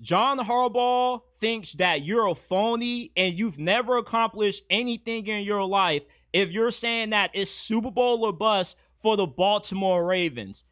John Harbaugh thinks that you're a phony and you've never accomplished anything in your life if you're saying that it's Super Bowl or bust for the Baltimore Ravens.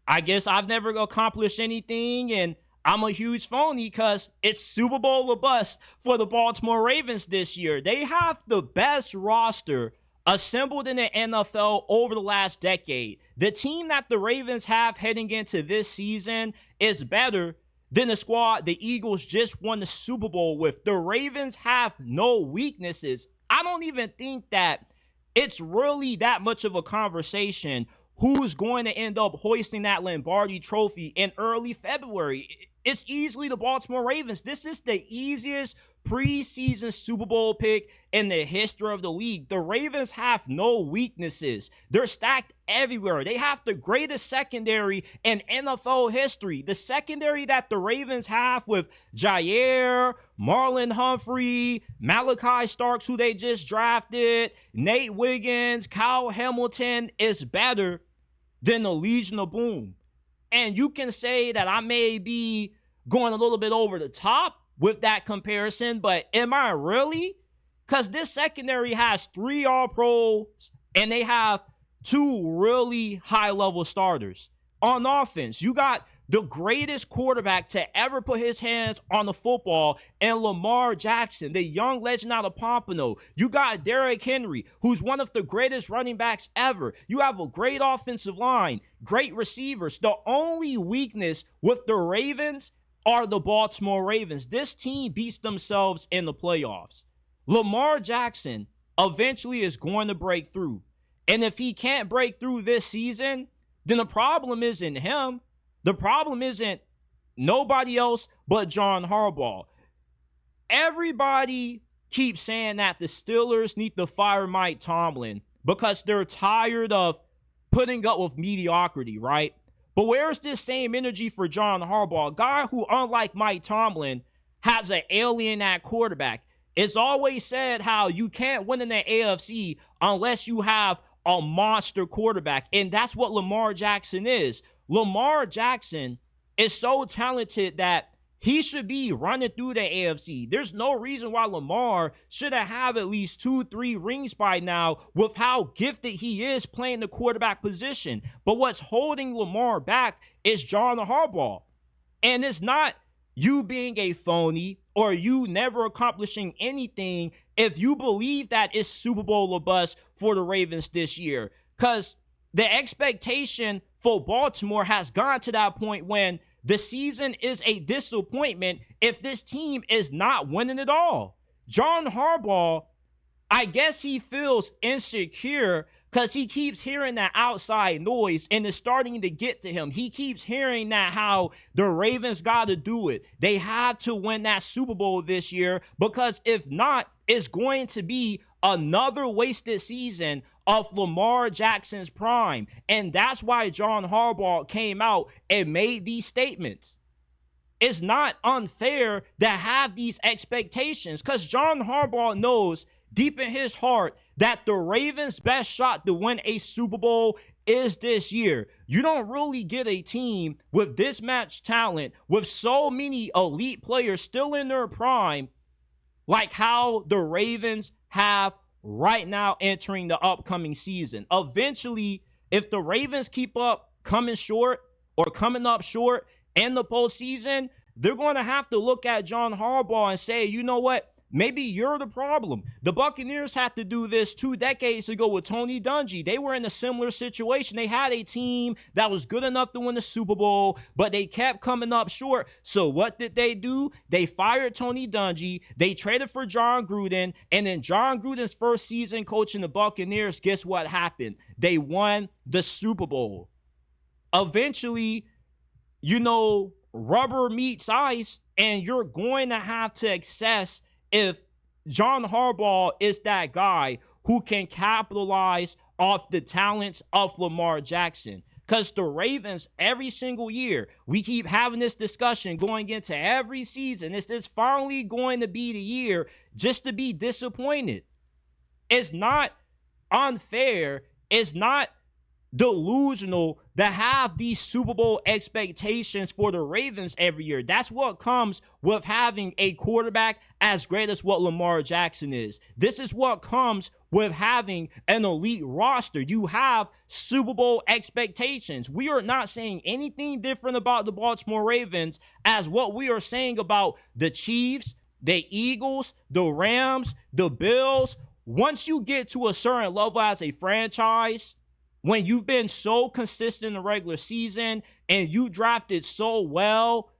I guess I've never accomplished anything and I'm a huge phony because it's Super Bowl or bust for the Baltimore Ravens this year. They have the best roster assembled in the NFL over the last decade. The team that the Ravens have heading into this season is better than the squad the Eagles just won the Super Bowl with. The Ravens have no weaknesses. I don't even think that it's really that much of a conversation who's going to end up hoisting that Lombardi trophy in early February. It's easily the Baltimore Ravens. This is the easiest preseason Super Bowl pick in the history of the league. The Ravens have no weaknesses. They're stacked everywhere. They have the greatest secondary in NFL history. The secondary that the Ravens have with Jair, Marlon Humphrey, Malachi Starks, who they just drafted, Nate Wiggins, Kyle Hamilton, is better than the Legion of Boom. And you can say that I may be going a little bit over the top with that comparison, but am I really? Because this secondary has 3 All-Pros and they have 2 really high-level starters. On offense, you got the greatest quarterback to ever put his hands on the football and Lamar Jackson, the young legend out of Pompano. You got Derrick Henry, who's one of the greatest running backs ever. You have a great offensive line, great receivers. The only weakness with the Ravens are the Baltimore Ravens. This team beats themselves in the playoffs. Lamar Jackson eventually is going to break through. And if he can't break through this season, then the problem isn't him. The problem isn't nobody else but John Harbaugh. Everybody keeps saying that the Steelers need to fire Mike Tomlin because they're tired of putting up with mediocrity, right? But where's this same energy for John Harbaugh, a guy who, unlike Mike Tomlin, has an alien at quarterback? It's always said how you can't win in the AFC unless you have a monster quarterback, and that's what Lamar Jackson is. Lamar Jackson is so talented that he should be running through the AFC. There's no reason why Lamar shouldn't have at least 2-3 rings by now with how gifted he is playing the quarterback position. But what's holding Lamar back is John Harbaugh. And it's not you being a phony or you never accomplishing anything if you believe that it's Super Bowl or bust for the Ravens this year. Because the expectation for Baltimore has gone to that point when the season is a disappointment if this team is not winning at all. John Harbaugh, I guess he feels insecure because he keeps hearing that outside noise and it's starting to get to him. He keeps hearing that how the Ravens got to do it. They have to win that Super Bowl this year because if not, it's going to be another wasted season of Lamar Jackson's prime. And that's why John Harbaugh came out and made these statements. It's not unfair to have these expectations because John Harbaugh knows deep in his heart that the Ravens' best shot to win a Super Bowl is this year. You don't really get a team with this much talent, with so many elite players still in their prime, like how the Ravens have right now entering the upcoming season. Eventually, if the Ravens keep up coming short or coming up short in the postseason, they're going to have to look at John Harbaugh and say, you know what? Maybe you're the problem. The Buccaneers had to do this 2 decades ago with Tony Dungy. They were in a similar situation. They had a team that was good enough to win the Super Bowl, but they kept coming up short. So what did they do? They fired Tony Dungy. They traded for John Gruden. And then John Gruden's first season coaching the Buccaneers, guess what happened? They won the Super Bowl. Eventually, rubber meets ice, and you're going to have to assess if John Harbaugh is that guy who can capitalize off the talents of Lamar Jackson. Because the Ravens, every single year, we keep having this discussion going into every season. It's finally going to be the year just to be disappointed. It's not unfair. It's not delusional to have these Super Bowl expectations for the Ravens every year. That's what comes with having a quarterback as great as what Lamar Jackson is. This is what comes with having an elite roster. You have Super Bowl expectations. We are not saying anything different about the Baltimore Ravens as what we are saying about the Chiefs, the Eagles, the Rams, the Bills. Once you get to a certain level as a franchise, when you've been so consistent in the regular season and you drafted so well,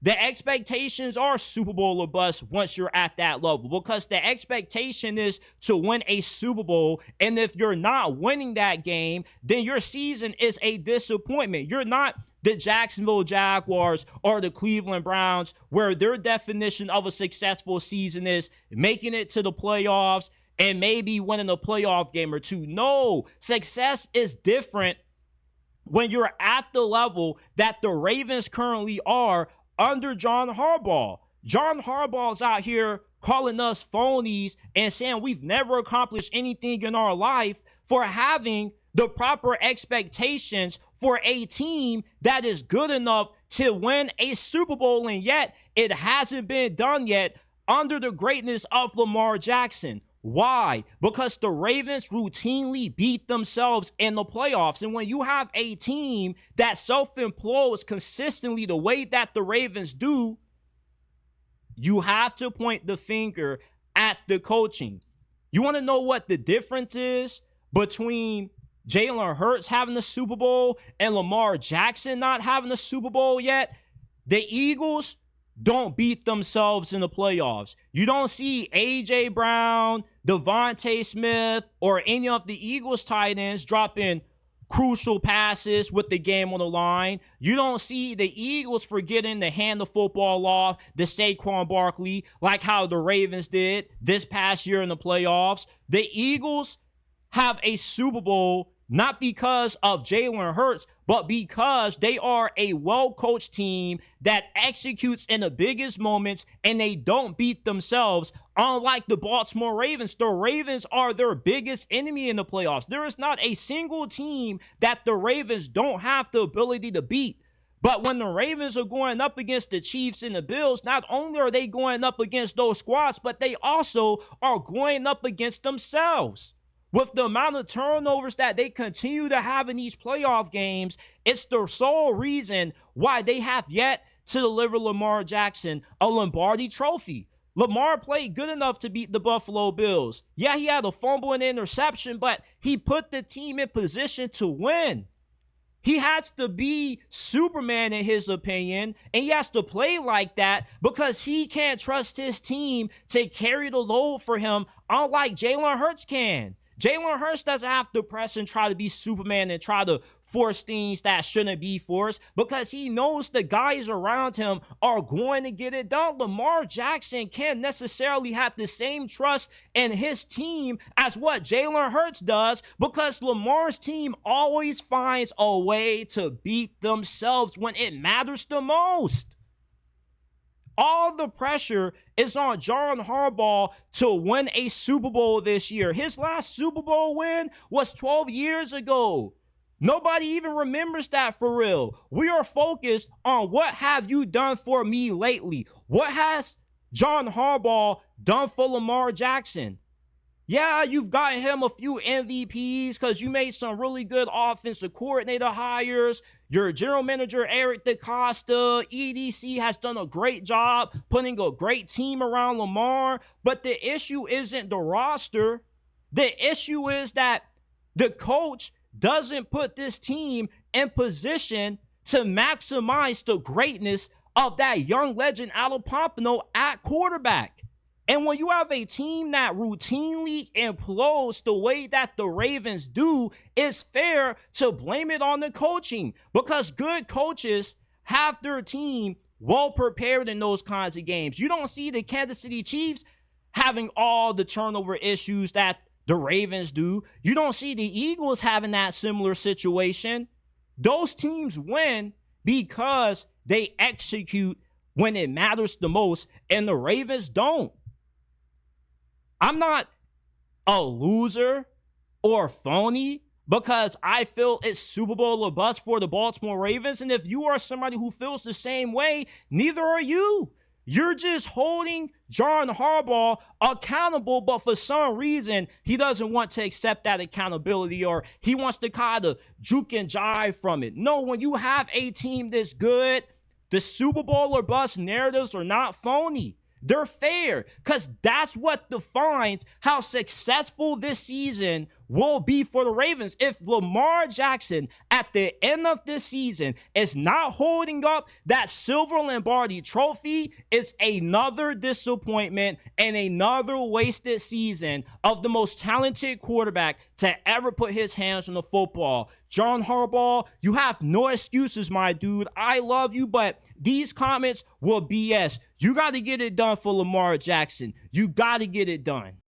the expectations are Super Bowl or bust once you're at that level, because the expectation is to win a Super Bowl. And if you're not winning that game, then your season is a disappointment. You're not the Jacksonville Jaguars or the Cleveland Browns, where their definition of a successful season is making it to the playoffs and maybe winning a playoff game or two. No, success is different when you're at the level that the Ravens currently are under John Harbaugh. John Harbaugh's out here calling us phonies and saying we've never accomplished anything in our life for having the proper expectations for a team that is good enough to win a Super Bowl, and yet it hasn't been done yet under the greatness of Lamar Jackson. Why? Because the Ravens routinely beat themselves in the playoffs. And when you have a team that self-implodes consistently the way that the Ravens do, you have to point the finger at the coaching. You want to know what the difference is between Jalen Hurts having the Super Bowl and Lamar Jackson not having the Super Bowl yet? The Eagles don't beat themselves in the playoffs. You don't see A.J. Brown, Devontae Smith, or any of the Eagles tight ends dropping crucial passes with the game on the line. You don't see the Eagles forgetting to hand the football off to Saquon Barkley like how the Ravens did this past year in the playoffs. The Eagles have a Super Bowl not because of Jalen Hurts, but because they are a well-coached team that executes in the biggest moments and they don't beat themselves. Unlike the Baltimore Ravens, the Ravens are their biggest enemy in the playoffs. There is not a single team that the Ravens don't have the ability to beat. But when the Ravens are going up against the Chiefs and the Bills, not only are they going up against those squads, but they also are going up against themselves. With the amount of turnovers that they continue to have in these playoff games, it's the sole reason why they have yet to deliver Lamar Jackson a Lombardi trophy. Lamar played good enough to beat the Buffalo Bills. Yeah, he had a fumble and interception, but he put the team in position to win. He has to be Superman in his opinion, and he has to play like that because he can't trust his team to carry the load for him, unlike Jalen Hurts can. Jalen Hurts doesn't have to press and try to be Superman and try to force things that shouldn't be forced because he knows the guys around him are going to get it done. Lamar Jackson can't necessarily have the same trust in his team as what Jalen Hurts does because Lamar's team always finds a way to beat themselves when it matters the most. All the pressure is on John Harbaugh to win a Super Bowl this year. His last Super Bowl win was 12 years ago. Nobody even remembers that for real. We are focused on what have you done for me lately? What has John Harbaugh done for Lamar Jackson? Yeah, you've gotten him a few MVPs because you made some really good offensive coordinator hires. Your general manager, Eric DeCosta, EDC has done a great job putting a great team around Lamar. But the issue isn't the roster. The issue is that the coach doesn't put this team in position to maximize the greatness of that young legend Al Pompano at quarterback. And when you have a team that routinely implodes the way that the Ravens do, it's fair to blame it on the coaching because good coaches have their team well prepared in those kinds of games. You don't see the Kansas City Chiefs having all the turnover issues that the Ravens do. You don't see the Eagles having that similar situation. Those teams win because they execute when it matters the most, and the Ravens don't. I'm not a loser or phony because I feel it's Super Bowl or bust for the Baltimore Ravens. And if you are somebody who feels the same way, neither are you. You're just holding John Harbaugh accountable, but for some reason, he doesn't want to accept that accountability, or he wants to kind of juke and jive from it. No, when you have a team this good, the Super Bowl or bust narratives are not phony. They're fair, because that's what defines how successful this season will be for the Ravens. If Lamar Jackson at the end of this season is not holding up that silver Lombardi trophy, it's another disappointment and another wasted season of the most talented quarterback to ever put his hands on the football. John Harbaugh, you have no excuses, my dude. I love you, but these comments were BS. You got to get it done for Lamar Jackson. You got to get it done.